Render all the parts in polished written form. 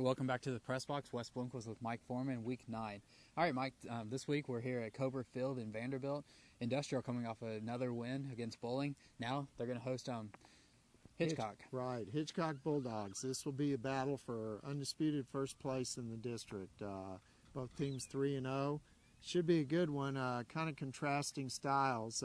welcome back to the Press Box. Wes Bloomquist with Mike Foreman, Week 9. All right, Mike, this week we're here at Cobra Field in Vanderbilt. Industrial coming off another win against Bowling. Now they're going to host Hitchcock. Right, Hitchcock Bulldogs. This will be a battle for undisputed first place in the district. Both teams 3-0. Should be a good one. Kind of contrasting styles.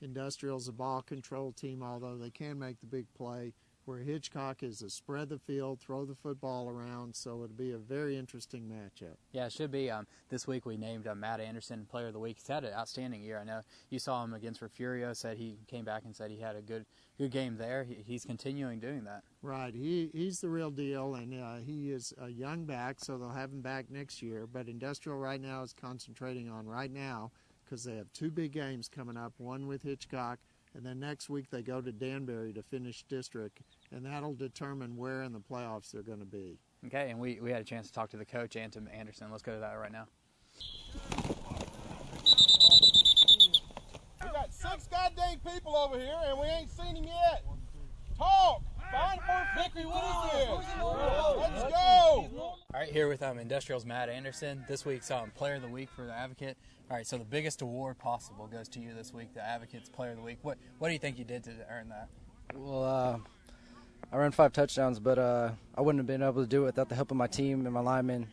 Industrial's a ball control team, although they can make the big play, where Hitchcock is a spread the field, throw the football around, so it'll be a very interesting matchup. Yeah, it should be. This week we named Matt Anderson Player of the Week. He's had an outstanding year. I know you saw him against Refugio, said he came back and said he had a good game there. He's continuing doing that. Right, he's the real deal, and he is a young back, so they'll have him back next year. But Industrial right now is concentrating on right now because they have two big games coming up, one with Hitchcock, and then next week they go to Danbury to finish district, and that'll determine where in the playoffs they're going to be. Okay, and we had a chance to talk to the coach, Anton Anderson. Let's go to that right now. We got 6 goddamn people over here, and we ain't seen him yet. Talk! Find for victory. What is this? Let's go! All right, here with Industrial's Matt Anderson. This week's Player of the Week for the Advocate. All right, so the biggest award possible goes to you this week, the Advocate's Player of the Week. What do you think you did to earn that? Well, I ran 5 touchdowns, but I wouldn't have been able to do it without the help of my team and my linemen.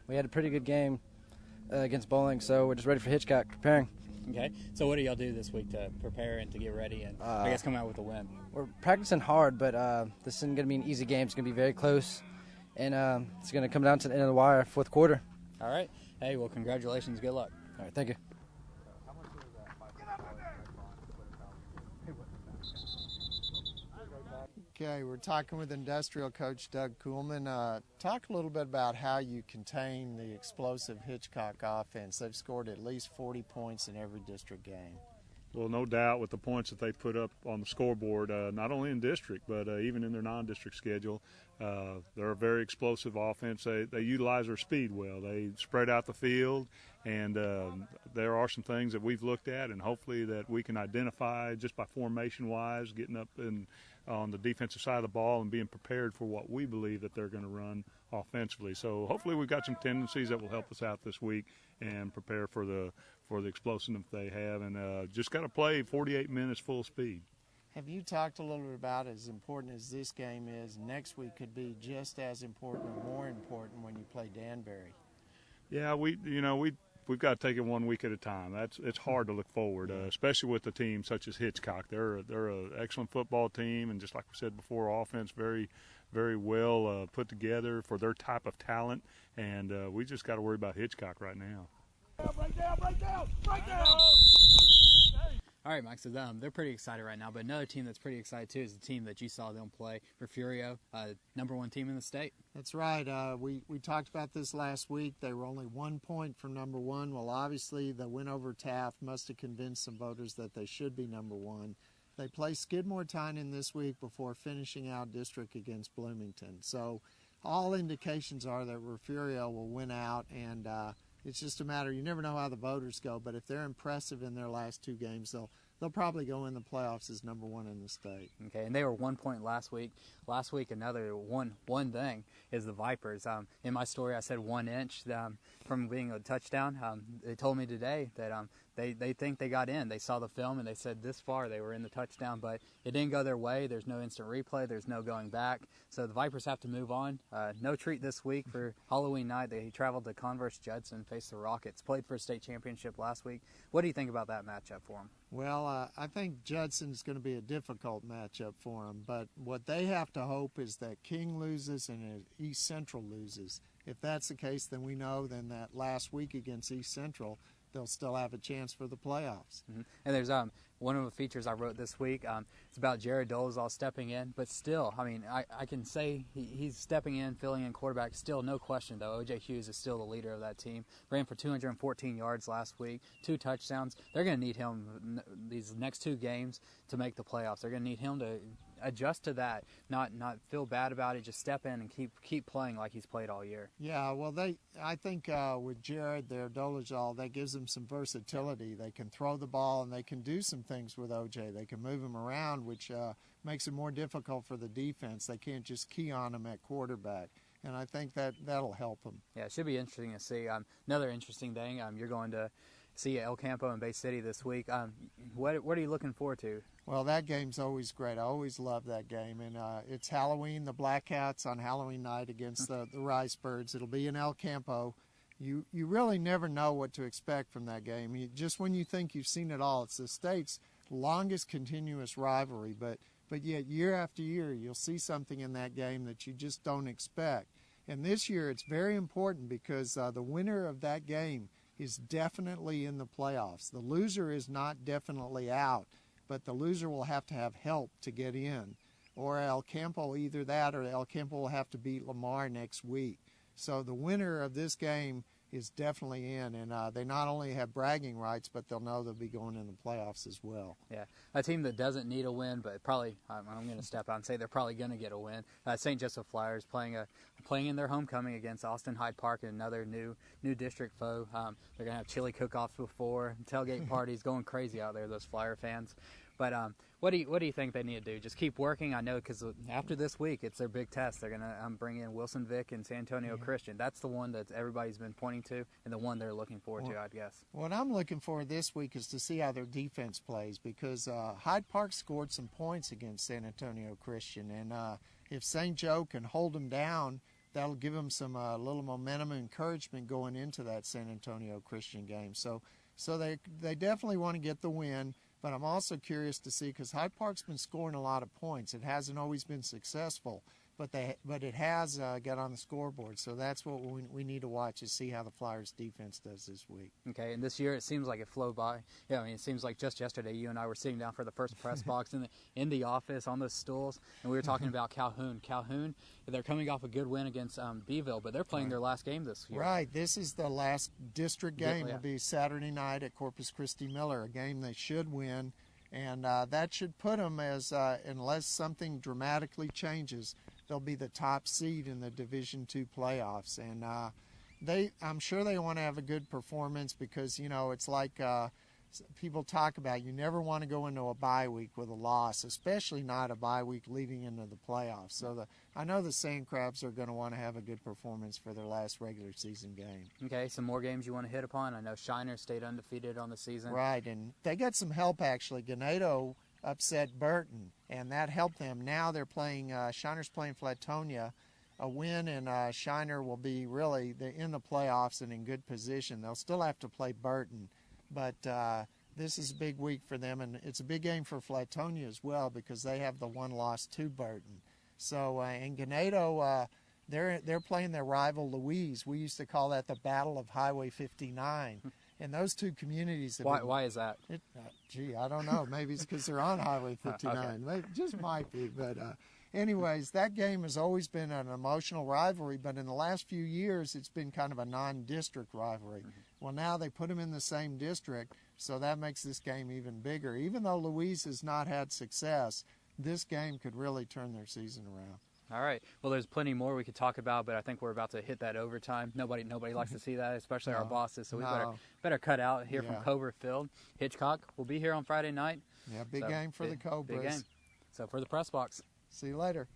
We had a pretty good game against Bowling, so we're just ready for Hitchcock, preparing. Okay, so what do y'all do this week to prepare and to get ready and I guess come out with a win? We're practicing hard, but this isn't going to be an easy game. It's going to be very close, and it's going to come down to the end of the wire, fourth quarter. All right. Hey, well, congratulations. Good luck. All right, thank you. Okay, we're talking with Industrial coach Doug Kuhlman. Talk a little bit about how you contain the explosive Hitchcock offense. They've scored at least 40 points in every district game. Well, no doubt with the points that they put up on the scoreboard, not only in district, but even in their non-district schedule. They're a very explosive offense. They utilize their speed well. They spread out the field, and there are some things that we've looked at and hopefully that we can identify just by formation-wise, getting up on the defensive side of the ball and being prepared for what we believe that they're going to run offensively. So hopefully we've got some tendencies that will help us out this week and prepare for the explosiveness they have, and just got to play 48 minutes full speed. Have you talked a little bit about, as important as this game is, next week could be just as important or more important when you play Danbury? Yeah, we've got to take it 1 week at a time. It's hard to look forward, especially with a team such as Hitchcock. They're an excellent football team, and just like we said before, offense very, very well put together for their type of talent, and we just got to worry about Hitchcock right now. Break down! All right, Mike, so they're pretty excited right now, but another team that's pretty excited too is the team that you saw them play, Refugio, #1 team in the state. That's right. We talked about this last week. They were only 1 point from #1. Well, obviously the win over Taft must have convinced some voters that they should be #1. They play Skidmore Tynan this week before finishing out district against Bloomington. So all indications are that Refugio will win out, and it's just a matter, you never know how the voters go, but if they're impressive in their last 2 games, they'll probably go in the playoffs as #1 in the state. Okay, and they were 1 point last week. Last week, another one thing is the Vipers. In my story, I said 1 inch from being a touchdown. They told me today that they think they got in. They saw the film and they said this far they were in the touchdown, but it didn't go their way. There's no instant replay. There's no going back. So the Vipers have to move on. No treat this week for Halloween night. They traveled to Converse Judson, faced the Rockets, played for a state championship last week. What do you think about that matchup for them? Well, I think Judson's going to be a difficult matchup for them, but what they have to hope is that King loses and East Central loses. If that's the case, then we know then that last week against East Central, they'll still have a chance for the playoffs. Mm-hmm. And there's one of the features I wrote this week. It's about Jared Dolezal stepping in, but still, I mean, I can say he's stepping in, filling in quarterback. Still, no question, though, O.J. Hughes is still the leader of that team. Ran for 214 yards last week, 2 touchdowns. They're going to need him these next 2 games to make the playoffs. They're going to need him to adjust to that, not feel bad about it, just step in and keep playing like he's played all year. Yeah, well, I think with Jared there, Dolezal, that gives them some versatility. They can throw the ball and they can do some things with OJ. They can move him around, which makes it more difficult for the defense. They can't just key on him at quarterback. and I think that'll help them. Yeah, it should be interesting to see. Another interesting thing, you're going to see El Campo and Bay City this week. What are you looking forward to? Well, that game's always great. I always love that game. And it's Halloween, the Black Cats on Halloween night against the Rice Birds. It'll be in El Campo. You really never know what to expect from that game. Just when you think you've seen it all, it's the state's longest continuous rivalry. But yet year after year, you'll see something in that game that you just don't expect. And this year, it's very important because the winner of that game is definitely in the playoffs. The loser is not definitely out, but the loser will have to have help to get in. Or El Campo, either that or El Campo will have to beat Lamar next week. So the winner of this game is definitely in, and they not only have bragging rights, but they'll know they'll be going in the playoffs as well. Yeah, a team that doesn't need a win, but probably, I'm going to step out and say they're probably going to get a win. St. Joseph Flyers playing in their homecoming against Austin Hyde Park, another new district foe. They're going to have chili cook-offs before, tailgate parties, going crazy out there, those Flyer fans. But what do you think they need to do? Just keep working? I know because after this week, it's their big test. They're going to bring in Wilson Vic and San Antonio Christian. That's the one that everybody's been pointing to and the one they're looking forward to, I'd guess. What I'm looking for this week is to see how their defense plays because Hyde Park scored some points against San Antonio Christian. And if St. Joe can hold them down, that'll give them some little momentum and encouragement going into that San Antonio Christian game. So they definitely want to get the win. But I'm also curious to see, because Hyde Park's been scoring a lot of points. It hasn't always been successful, but it has got on the scoreboard. So that's what we need to watch, is see how the Flyers defense does this week. Okay, and this year it seems like it flew by. Yeah, I mean, it seems like just yesterday you and I were sitting down for the first press box in the office on those stools, and we were talking about Calhoun. Calhoun, they're coming off a good win against Beeville, but they're playing their last game this year. Right, this is the last district game. It'll be Saturday night at Corpus Christi Miller, a game they should win, and that should put them as, unless something dramatically changes, they'll be the top seed in the Division II playoffs. And I'm sure they want to have a good performance because, it's like people talk about, you never want to go into a bye week with a loss, especially not a bye week leading into the playoffs. So I know the Sand Crabs are going to want to have a good performance for their last regular season game. Okay, some more games you want to hit upon? I know Shiner stayed undefeated on the season. Right, and they got some help, actually. Ganado upset Burton, and that helped them. Now they're playing, Shiner's playing Flatonia. A win, and Shiner will be really in the playoffs and in good position. They'll still have to play Burton, but this is a big week for them, and it's a big game for Flatonia as well because they have the one loss to Burton. So, and Ganado, they're playing their rival Louise. We used to call that the Battle of Highway 59. And those two communities. Why is that? I don't know. Maybe it's because they're on Highway 59. Okay. It just might be. But anyways, that game has always been an emotional rivalry. But in the last few years, it's been kind of a non-district rivalry. Mm-hmm. Well, now they put them in the same district, so that makes this game even bigger. Even though Louise has not had success, this game could really turn their season around. All right. Well, there's plenty more we could talk about, but I think we're about to hit that overtime. Nobody likes to see that, especially our bosses. So we better cut out here from Cobra Field. Hitchcock will be here on Friday night. Yeah, big game for the Cobras. Big game. So for the press box. See you later.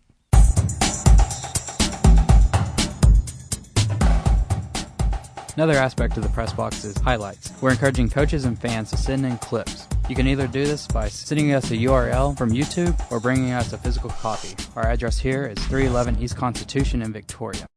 Another aspect of the press box is highlights. We're encouraging coaches and fans to send in clips. You can either do this by sending us a URL from YouTube or bringing us a physical copy. Our address here is 311 East Constitution in Victoria.